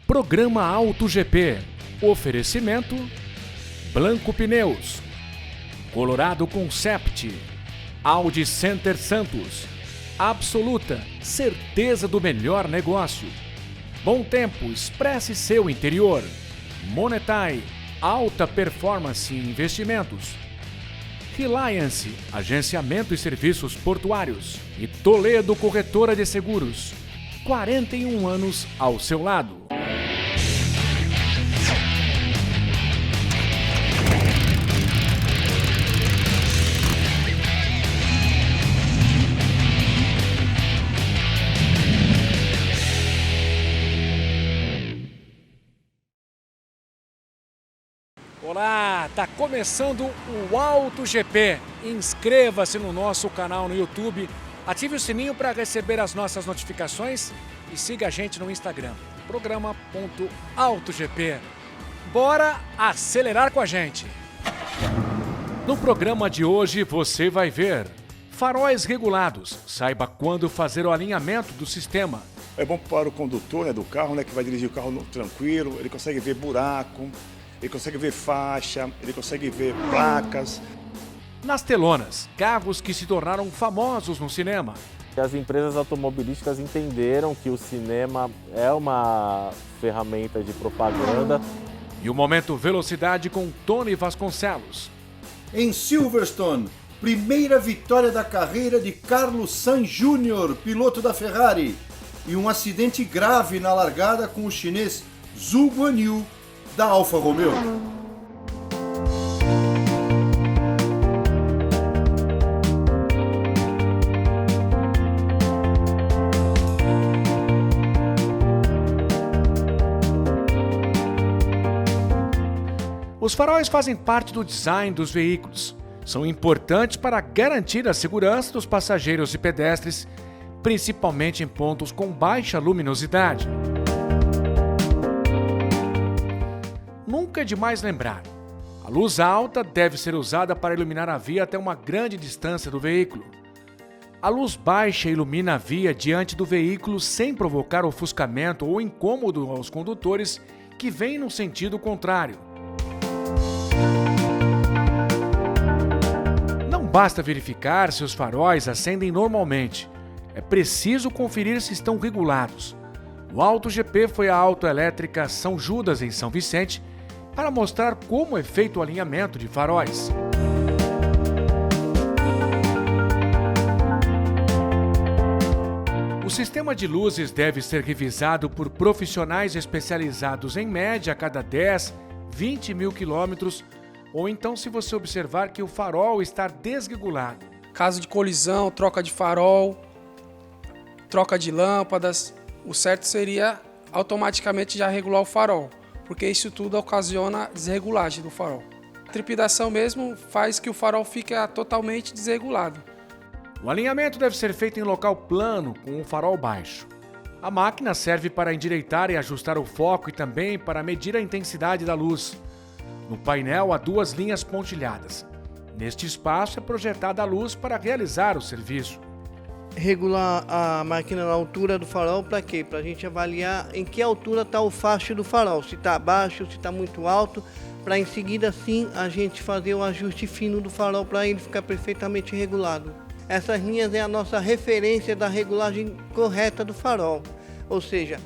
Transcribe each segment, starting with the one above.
Programa Auto GP. Oferecimento Blanco Pneus, Colorado Concept, Audi Center Santos, Absoluta, certeza do melhor negócio. Bom Tempo, expresse seu interior. Monetai, alta performance em investimentos. Reliance, agenciamento e serviços portuários. E Toledo Corretora de Seguros, 41 anos ao seu lado. Olá, tá começando o Auto GP. Inscreva-se no nosso canal no YouTube, ative o sininho para receber as nossas notificações e siga a gente no Instagram, programa.autogp. Bora acelerar com a gente! No programa de hoje você vai ver faróis regulados, saiba quando fazer o alinhamento do sistema. É bom para o condutor do carro, que vai dirigir o carro tranquilo, ele consegue ver buraco, ele consegue ver faixa, ele consegue ver placas. Nas telonas, carros que se tornaram famosos no cinema. As empresas automobilísticas entenderam que o cinema é uma ferramenta de propaganda. E o Momento Velocidade com Tony Vasconcelos. Em Silverstone, primeira vitória da carreira de Carlos Sainz Jr., piloto da Ferrari. E um acidente grave na largada com o chinês Zhu Guanyu, da Alfa Romeo. Os faróis fazem parte do design dos veículos. São importantes para garantir a segurança dos passageiros e pedestres, principalmente em pontos com baixa luminosidade. Nunca é demais lembrar, a luz alta deve ser usada para iluminar a via até uma grande distância do veículo. A luz baixa ilumina a via diante do veículo sem provocar ofuscamento ou incômodo aos condutores que vêm no sentido contrário. Não basta verificar se os faróis acendem normalmente, é preciso conferir se estão regulados. O Auto GP foi à Autoelétrica São Judas, em São Vicente, para mostrar como é feito o alinhamento de faróis. O sistema de luzes deve ser revisado por profissionais especializados em média a cada 10, 20 mil quilômetros, ou então se você observar que o farol está desregulado. Caso de colisão, troca de farol, troca de lâmpadas, o certo seria automaticamente já regular o farol, porque isso tudo ocasiona desregulagem do farol. A trepidação mesmo faz que o farol fique totalmente desregulado. O alinhamento deve ser feito em local plano, com o farol baixo. A máquina serve para endireitar e ajustar o foco e também para medir a intensidade da luz. No painel há duas linhas pontilhadas. Neste espaço é projetada a luz para realizar o serviço. Regular a máquina na altura do farol para quê? Para a gente avaliar em que altura está o facho do farol, se está baixo, se está muito alto, para em seguida sim a gente fazer o ajuste fino do farol para ele ficar perfeitamente regulado. Essas linhas é a nossa referência da regulagem correta do farol, ou seja,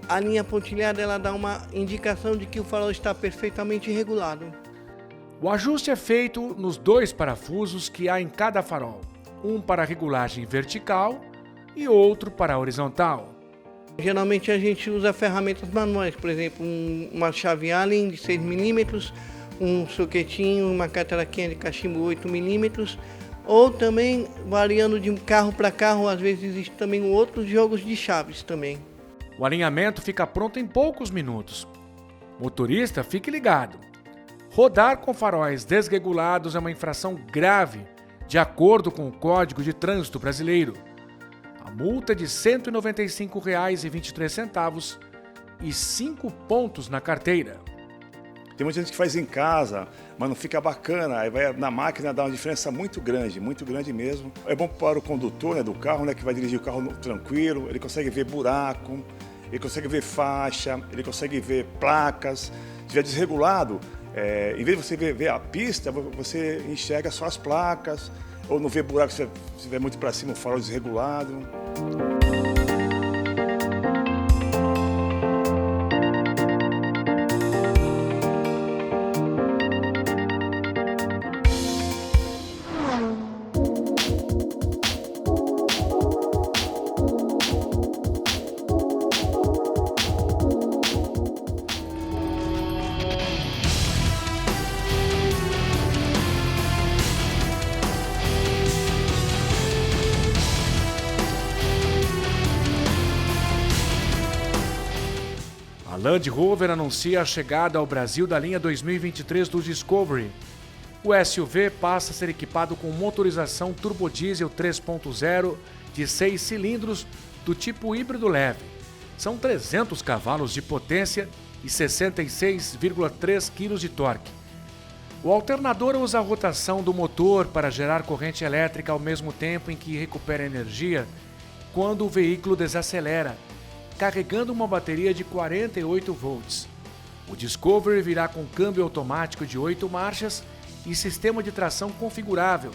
a linha pontilhada ela dá uma indicação de que o farol está perfeitamente regulado. O ajuste é feito nos dois parafusos que há em cada farol. Um para regulagem vertical e outro para horizontal. Geralmente a gente usa ferramentas manuais, por exemplo, uma chave Allen de 6 mm, um soquetinho, uma catraquinha de cachimbo 8 mm, ou também variando de carro para carro, às vezes existe também outros jogos de chaves também. O alinhamento fica pronto em poucos minutos. Motorista, fique ligado. Rodar com faróis desregulados é uma infração grave, de acordo com o Código de Trânsito Brasileiro. A multa é de R$ 195,23 e 5 pontos na carteira. Tem muita gente que faz em casa, mas não fica bacana, aí vai na máquina dá uma diferença muito grande mesmo. É bom para o condutor do carro, que vai dirigir o carro tranquilo, ele consegue ver buraco, ele consegue ver faixa, ele consegue ver placas. Se estiver desregulado, em vez de você ver a pista, você enxerga só as placas, ou não vê buraco se estiver muito para cima, o farol desregulado. A Land Rover anuncia a chegada ao Brasil da linha 2023 do Discovery. O SUV passa a ser equipado com motorização turbodiesel 3.0 de 6 cilindros do tipo híbrido leve. São 300 cavalos de potência e 66,3 kg de torque. O alternador usa a rotação do motor para gerar corrente elétrica ao mesmo tempo em que recupera energia quando o veículo desacelera, carregando uma bateria de 48 volts. O Discovery virá com câmbio automático de 8 marchas e sistema de tração configurável,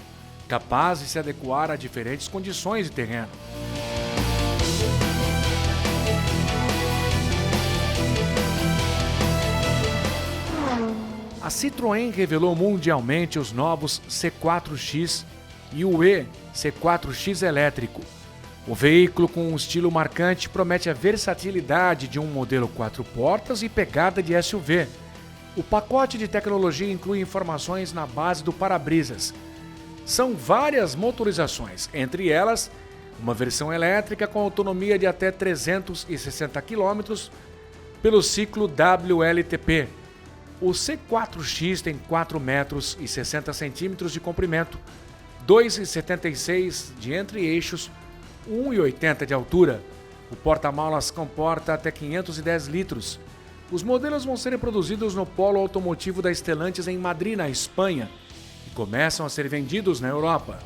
capaz de se adequar a diferentes condições de terreno. A Citroën revelou mundialmente os novos C4X e o E-C4X elétrico. O veículo com um estilo marcante promete a versatilidade de um modelo 4 portas e pegada de SUV. O pacote de tecnologia inclui informações na base do para-brisas. São várias motorizações, entre elas uma versão elétrica com autonomia de até 360 km pelo ciclo WLTP. O C4X tem 4 metros e 60 centímetros de comprimento, 2,76 de entre-eixos, 1,80 de altura. O porta-malas comporta até 510 litros. Os modelos vão ser produzidos no polo automotivo da Stellantis em Madrid, na Espanha, e começam a ser vendidos na Europa.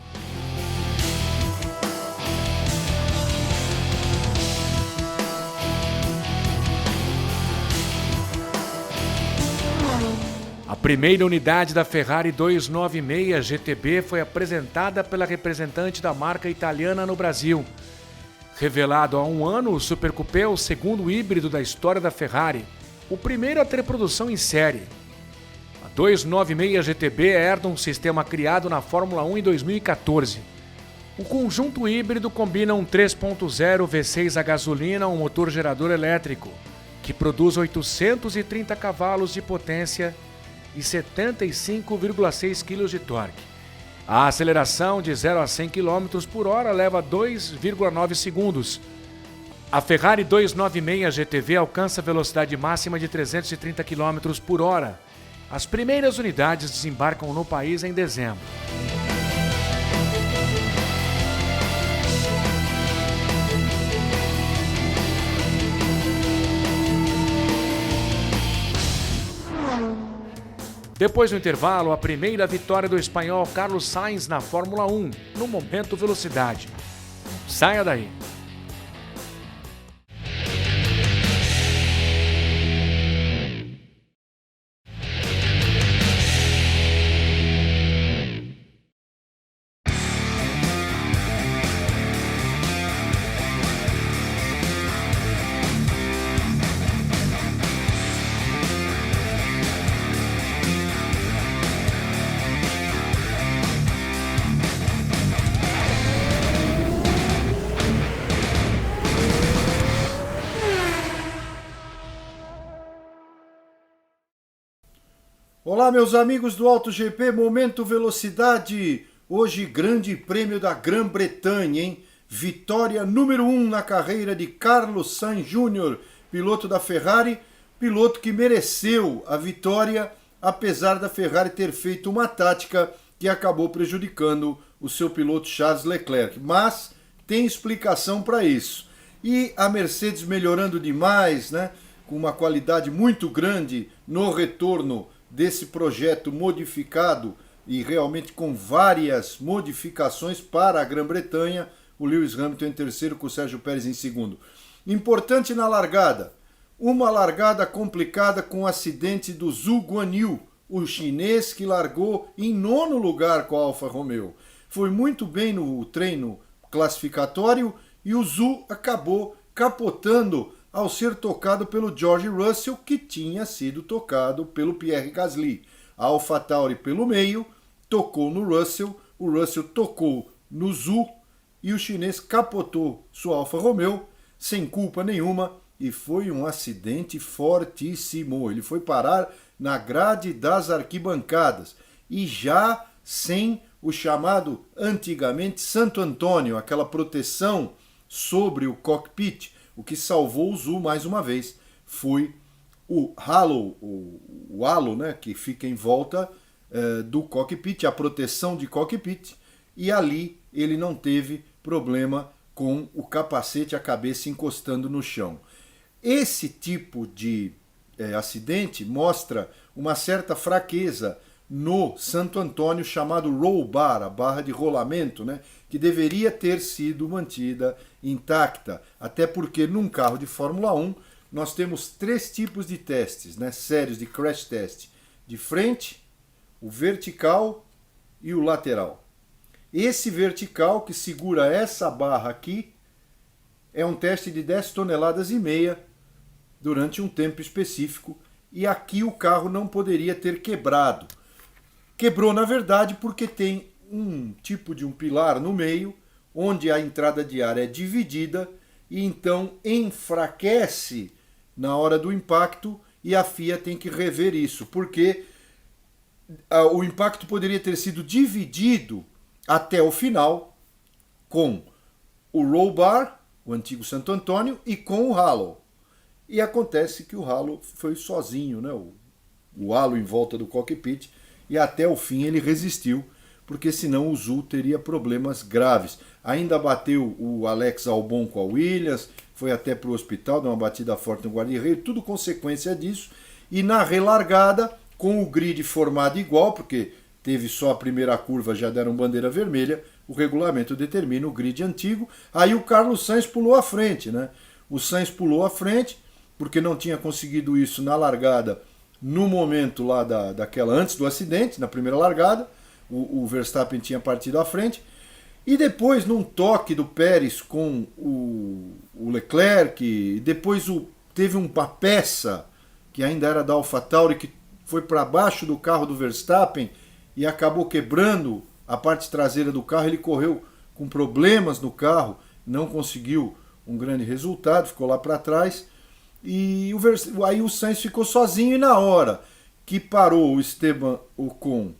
A primeira unidade da Ferrari 296 GTB foi apresentada pela representante da marca italiana no Brasil. Revelado há um ano, o Super Coupé é o segundo híbrido da história da Ferrari, o primeiro a ter produção em série. A 296 GTB herda um sistema criado na Fórmula 1 em 2014. O conjunto híbrido combina um 3.0 V6 a gasolina, um motor gerador elétrico, que produz 830 cavalos de potência e 75,6 kg de torque. A aceleração de 0 a 100 km por hora leva 2,9 segundos. A Ferrari 296 GTV alcança velocidade máxima de 330 km por hora. As primeiras unidades desembarcam no país em dezembro. Depois do intervalo, a primeira vitória do espanhol Carlos Sainz na Fórmula 1, no Momento Velocidade. Saia daí! Olá, meus amigos do Auto GP, Momento Velocidade. Hoje, Grande Prêmio da Grã-Bretanha, hein? Vitória número 1 na carreira de Carlos Sainz Jr., piloto da Ferrari, piloto que mereceu a vitória, apesar da Ferrari ter feito uma tática que acabou prejudicando o seu piloto Charles Leclerc. Mas tem explicação para isso. E a Mercedes melhorando demais, né? Com uma qualidade muito grande no retorno desse projeto modificado e realmente com várias modificações para a Grã-Bretanha, o Lewis Hamilton em terceiro com o Sérgio Pérez em segundo. Importante na largada. Uma largada complicada com o acidente do Zhu Guanyu, o chinês que largou em 9º lugar com a Alfa Romeo. Foi muito bem no treino classificatório e o Zhu acabou capotando ao ser tocado pelo George Russell, que tinha sido tocado pelo Pierre Gasly. A AlphaTauri pelo meio tocou no Russell, o Russell tocou no Zhu e o chinês capotou sua Alfa Romeo sem culpa nenhuma e foi um acidente fortíssimo. Ele foi parar na grade das arquibancadas e já sem o chamado antigamente Santo Antônio, aquela proteção sobre o cockpit. O que salvou o Zhu mais uma vez foi o halo, o halo, né, que fica em volta do cockpit, a proteção de cockpit, e ali ele não teve problema com o capacete, a cabeça encostando no chão. Esse tipo de acidente mostra uma certa fraqueza no Santo Antônio, chamado roll bar, a barra de rolamento, né, que deveria ter sido mantida intacta, até porque num carro de Fórmula 1 nós temos 3 tipos de testes, né, sérios de crash test: de frente, o vertical e o lateral. Esse vertical, que segura essa barra aqui, é um teste de 10,5 toneladas durante um tempo específico, e aqui o carro não poderia ter quebrado. Quebrou, na verdade, porque tem um tipo de um pilar no meio, onde a entrada de ar é dividida, e então enfraquece na hora do impacto, e a FIA tem que rever isso, porque o impacto poderia ter sido dividido até o final com o roll bar, o antigo Santo Antônio, e com o halo. E acontece que o halo foi sozinho, né? O halo em volta do cockpit, e até o fim ele resistiu, porque senão o Zhu teria problemas graves. Ainda bateu o Alex Albon com a Williams, foi até para o hospital, deu uma batida forte no guarda-reio, tudo consequência disso. E na relargada, com o grid formado igual, porque teve só a primeira curva, já deram bandeira vermelha, o regulamento determina o grid antigo. Aí o Carlos Sainz pulou à frente, né? O Sainz pulou à frente, porque não tinha conseguido isso na largada, no momento lá daquela antes do acidente, na primeira largada. O Verstappen tinha partido à frente. E depois, num toque do Pérez com o Leclerc, e depois teve uma peça que ainda era da AlphaTauri, que foi para baixo do carro do Verstappen e acabou quebrando a parte traseira do carro. Ele correu com problemas no carro, não conseguiu um grande resultado, ficou lá para trás. E aí o Sainz ficou sozinho, e na hora que parou o Esteban Ocon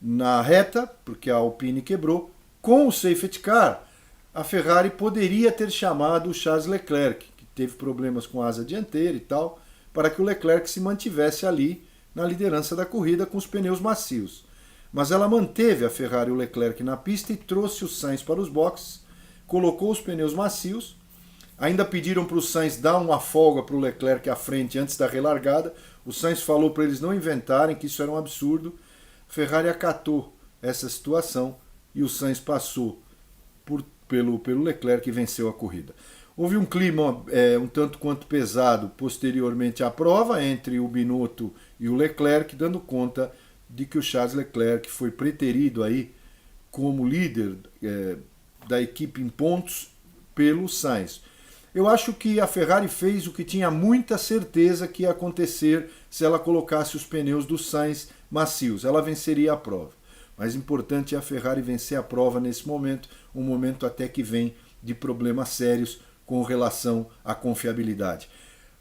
na reta, porque a Alpine quebrou, com o safety car, a Ferrari poderia ter chamado o Charles Leclerc, que teve problemas com a asa dianteira e tal, para que o Leclerc se mantivesse ali na liderança da corrida com os pneus macios. Mas ela manteve a Ferrari e o Leclerc na pista e trouxe o Sainz para os boxes, colocou os pneus macios. Ainda pediram para o Sainz dar uma folga para o Leclerc à frente antes da relargada. O Sainz falou para eles não inventarem, que isso era um absurdo. A Ferrari acatou essa situação e o Sainz passou pelo Leclerc e venceu a corrida. Houve um clima um tanto quanto pesado posteriormente à prova entre o Binotto e o Leclerc, dando conta de que o Charles Leclerc foi preterido aí como líder da equipe em pontos pelo Sainz. Eu acho que a Ferrari fez o que tinha muita certeza que ia acontecer se ela colocasse os pneus do Sainz macios. Ela venceria a prova. Mas importante é a Ferrari vencer a prova nesse momento, um momento até que vem de problemas sérios com relação à confiabilidade.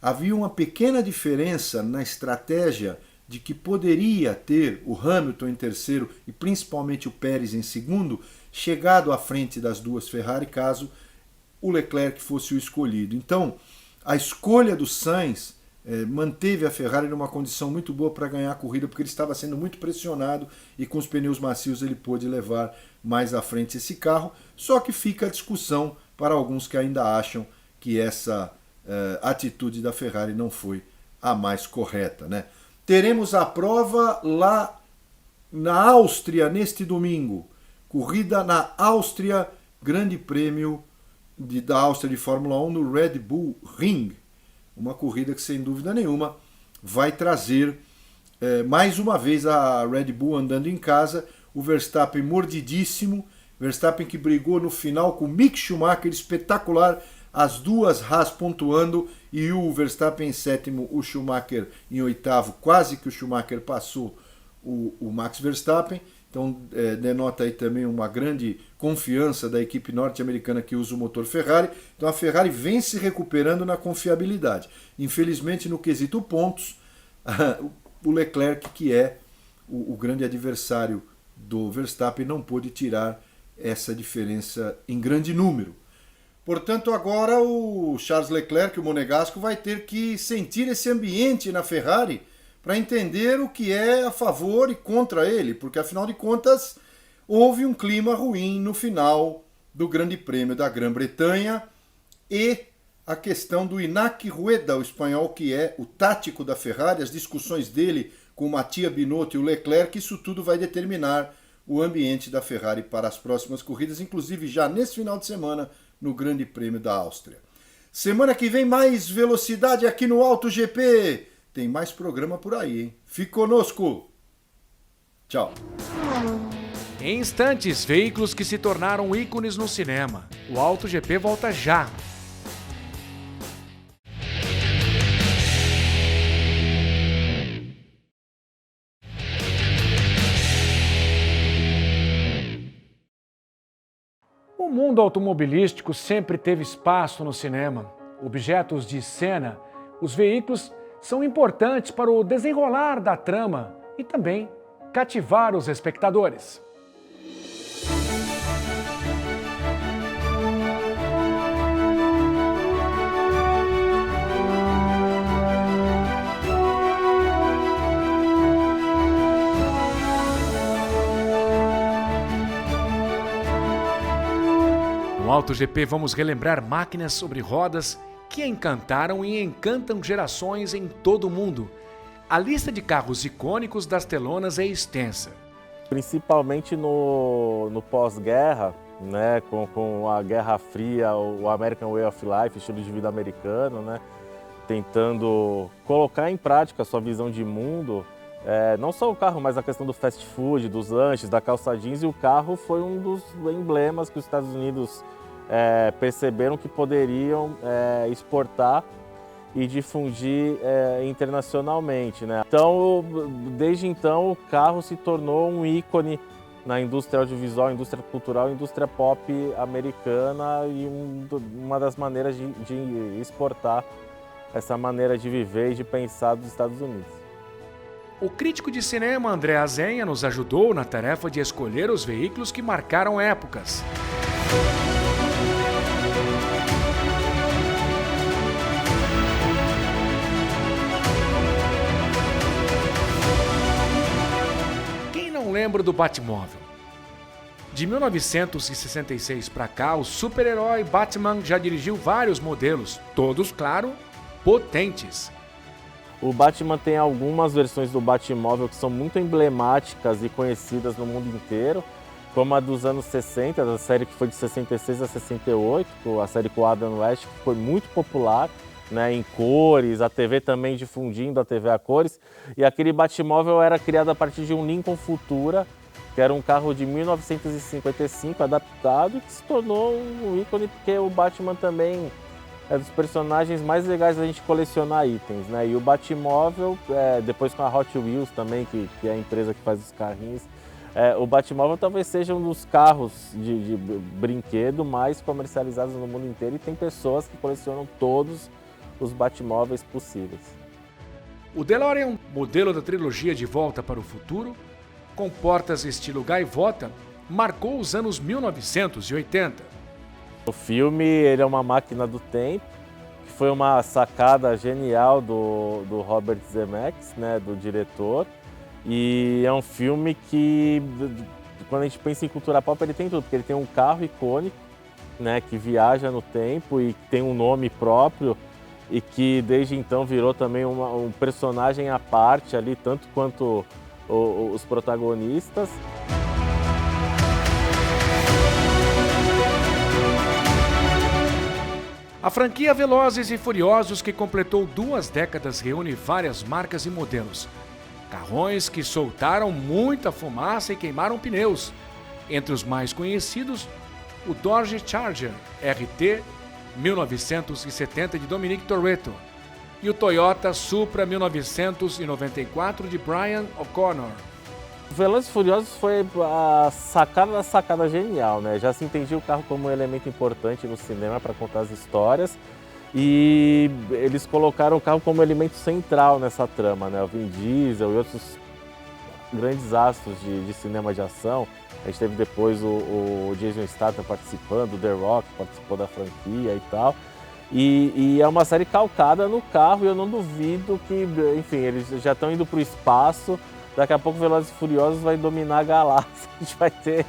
Havia uma pequena diferença na estratégia de que poderia ter o Hamilton em terceiro e principalmente o Pérez em segundo, chegado à frente das duas Ferrari, caso o Leclerc fosse o escolhido. Então, a escolha do Sainz manteve a Ferrari numa condição muito boa para ganhar a corrida, porque ele estava sendo muito pressionado e com os pneus macios ele pôde levar mais à frente esse carro. Só que fica a discussão para alguns que ainda acham que essa atitude da Ferrari não foi a mais correta, né? Teremos a prova lá na Áustria neste domingo. Corrida na Áustria, Grande Prêmio da Áustria de Fórmula 1 no Red Bull Ring. Uma corrida que, sem dúvida nenhuma, vai trazer mais uma vez a Red Bull andando em casa. O Verstappen mordidíssimo, Verstappen que brigou no final com o Mick Schumacher, espetacular, as duas Haas pontuando e o Verstappen em sétimo, o Schumacher em oitavo, quase que o Schumacher passou o Max Verstappen. Então denota aí também uma grande confiança da equipe norte-americana que usa o motor Ferrari. Então a Ferrari vem se recuperando na confiabilidade. Infelizmente no quesito pontos, o Leclerc, que é o grande adversário do Verstappen, não pôde tirar essa diferença em grande número. Portanto, agora o Charles Leclerc, o monegasco, vai ter que sentir esse ambiente na Ferrari para entender o que é a favor e contra ele, porque afinal de contas houve um clima ruim no final do Grande Prêmio da Grã-Bretanha e a questão do Iñaki Rueda, o espanhol que é o tático da Ferrari, as discussões dele com o Mattia Binotto e o Leclerc, isso tudo vai determinar o ambiente da Ferrari para as próximas corridas, inclusive já nesse final de semana no Grande Prêmio da Áustria. Semana que vem mais velocidade aqui no Auto GP. Tem mais programa por aí, hein? Fique conosco. Tchau. Em instantes, veículos que se tornaram ícones no cinema. O Auto GP volta já. O mundo automobilístico sempre teve espaço no cinema. Objetos de cena, os veículos são importantes para o desenrolar da trama e também cativar os espectadores. No Auto GP vamos relembrar máquinas sobre rodas que encantaram e encantam gerações em todo o mundo. A lista de carros icônicos das telonas é extensa. Principalmente no pós-guerra, né, com a Guerra Fria, o American Way of Life, estilo de vida americano, né, tentando colocar em prática a sua visão de mundo. Não só o carro, mas a questão do fast food, dos lanches, da calça jeans, e o carro foi um dos emblemas que os Estados Unidos perceberam que poderiam exportar e difundir internacionalmente, né? Então, desde então, o carro se tornou um ícone na indústria audiovisual, indústria cultural, indústria pop americana e uma das maneiras de exportar essa maneira de viver e de pensar dos Estados Unidos. O crítico de cinema André Azenha nos ajudou na tarefa de escolher os veículos que marcaram épocas. Quem não lembra do Batmóvel? De 1966 para cá, o super-herói Batman já dirigiu vários modelos, todos, claro, potentes. O Batman tem algumas versões do Batmóvel que são muito emblemáticas e conhecidas no mundo inteiro, como a dos anos 60, da série que foi de 66 a 68, a série com o Adam West, que foi muito popular, né, em cores, a TV também difundindo a TV a cores. E aquele Batmóvel era criado a partir de um Lincoln Futura, que era um carro de 1955, adaptado, e que se tornou um ícone, porque o Batman também é dos personagens mais legais da gente colecionar itens, né? E o Batmóvel, depois com a Hot Wheels também, que é a empresa que faz os carrinhos, o Batmóvel talvez seja um dos carros de brinquedo mais comercializados no mundo inteiro, e tem pessoas que colecionam todos os Batmóveis possíveis. O DeLorean, modelo da trilogia De Volta para o Futuro, com portas estilo gaivota, marcou os anos 1980. O filme ele é uma máquina do tempo, que foi uma sacada genial do Robert Zemeckis, né, do diretor. E é um filme que, quando a gente pensa em cultura pop, ele tem tudo, porque ele tem um carro icônico, né, que viaja no tempo e tem um nome próprio, e que desde então virou também um personagem à parte ali, tanto quanto os protagonistas. A franquia Velozes e Furiosos, que completou 2 décadas, reúne várias marcas e modelos. Carrões que soltaram muita fumaça e queimaram pneus. Entre os mais conhecidos, o Dodge Charger RT 1970 de Dominic Toretto e o Toyota Supra 1994 de Brian O'Connor. Velozes e Furiosos foi a sacada da sacada genial, né? Já se entendia o carro como um elemento importante no cinema para contar as histórias e eles colocaram o carro como elemento central nessa trama, né? O Vin Diesel e outros grandes astros de cinema de ação. A gente teve depois o Jason Statham participando, o The Rock participou da franquia e tal. E é uma série calcada no carro e eu não duvido que, enfim, eles já estão indo para o espaço. Daqui a pouco Velozes e Furiosos vai dominar a galáxia. A gente vai ter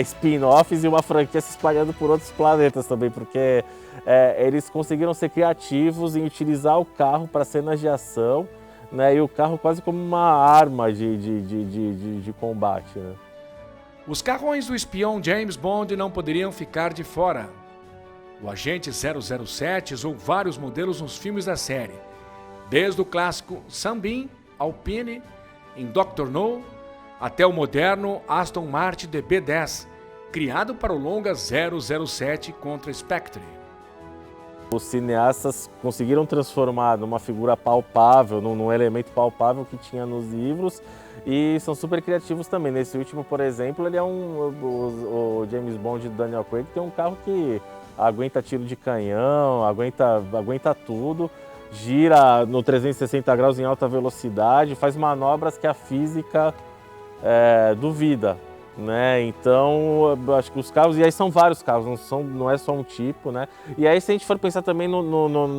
spin-offs e uma franquia se espalhando por outros planetas também, porque eles conseguiram ser criativos em utilizar o carro para cenas de ação, né? E o carro quase como uma arma de combate, né? Os carrões do espião James Bond não poderiam ficar de fora. O agente 007 usou vários modelos nos filmes da série, desde o clássico Sunbeam, Alpine, em Dr. No, até o moderno Aston Martin DB10, criado para o longa 007 contra Spectre. Os cineastas conseguiram transformar numa figura palpável, num elemento palpável que tinha nos livros e são super criativos também. Nesse último, por exemplo, ele é o James Bond do Daniel Craig tem um carro que aguenta tiro de canhão, aguenta tudo. Gira no 360 graus em alta velocidade, faz manobras que a física duvida, né? Então, acho que os carros, e aí são vários carros, não é só um tipo, né? E aí, se a gente for pensar também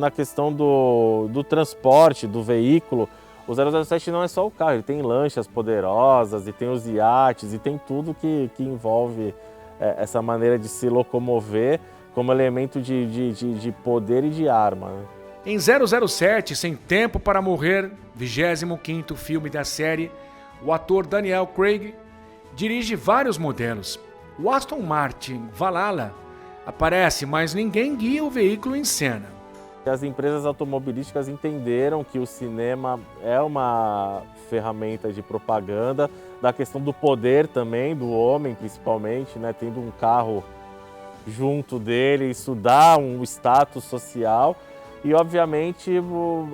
na questão do transporte, do veículo, o 007 não é só o carro, ele tem lanchas poderosas, e tem os iates, e tem tudo que envolve essa maneira de se locomover como elemento de poder e de arma, né? Em 007, Sem Tempo para Morrer, 25º filme da série, o ator Daniel Craig dirige vários modelos. O Aston Martin Valhalla aparece, mas ninguém guia o veículo em cena. As empresas automobilísticas entenderam que o cinema é uma ferramenta de propaganda, da questão do poder também, do homem principalmente, né? Tendo um carro junto dele, isso dá um status social. E, obviamente,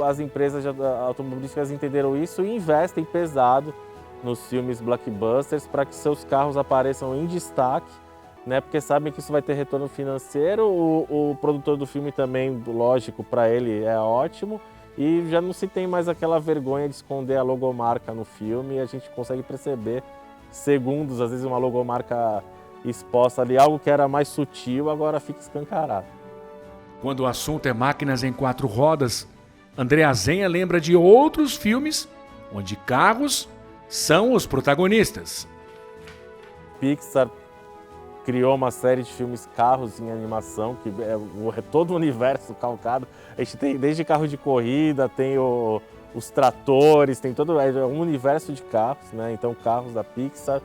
as empresas automobilísticas entenderam isso e investem pesado nos filmes blockbusters para que seus carros apareçam em destaque, né? Porque sabem que isso vai ter retorno financeiro. O produtor do filme também, lógico, para ele é ótimo. E já não se tem mais aquela vergonha de esconder a logomarca no filme. E a gente consegue perceber, segundos, às vezes uma logomarca exposta ali, algo que era mais sutil, agora fica escancarado. Quando o assunto é máquinas em 4 rodas, André Azenha lembra de outros filmes onde carros são os protagonistas. Pixar criou uma série de filmes carros em animação, que é todo o universo calcado. A gente tem desde carro de corrida, tem os tratores, tem todo um universo de carros, né? Então, carros da Pixar.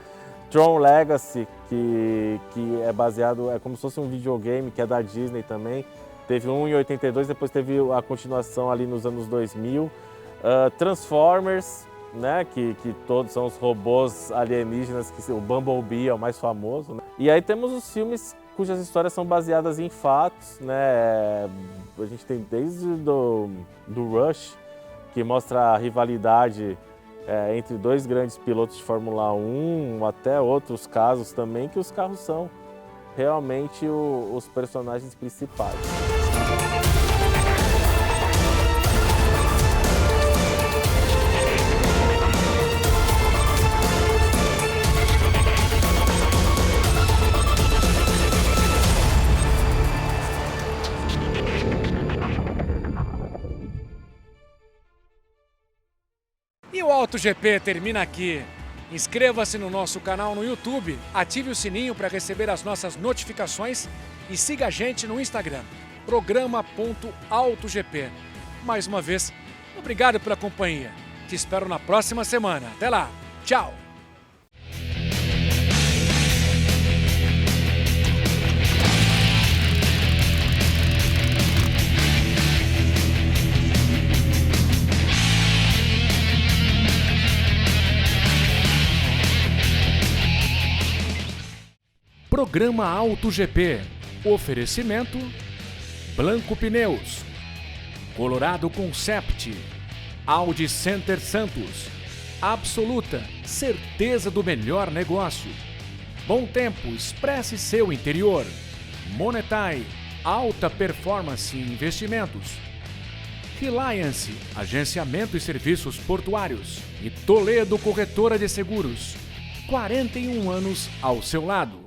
Tron Legacy, que é baseado, é como se fosse um videogame, que é da Disney também. Teve um em 82, depois teve a continuação ali nos anos 2000. Transformers, né, que todos são os robôs alienígenas, que o Bumblebee é o mais famoso, né? E aí temos os filmes cujas histórias são baseadas em fatos, né? A gente tem desde do Rush, que mostra a rivalidade entre 2 grandes pilotos de Fórmula 1, até outros casos também, que os carros são realmente os personagens principais. E o AutoGP termina aqui. Inscreva-se no nosso canal no YouTube, ative o sininho para receber as nossas notificações e siga a gente no Instagram, programa.autogp. Mais uma vez, obrigado pela companhia. Te espero na próxima semana. Até lá. Tchau. Programa Auto GP. Oferecimento Blanco Pneus, Colorado Concept, Audi Center Santos, Absoluta, certeza do melhor negócio. Bom Tempo, expresse seu interior. Monetai, alta performance em investimentos. Reliance, agenciamento e serviços portuários. E Toledo Corretora de Seguros, 41 anos ao seu lado.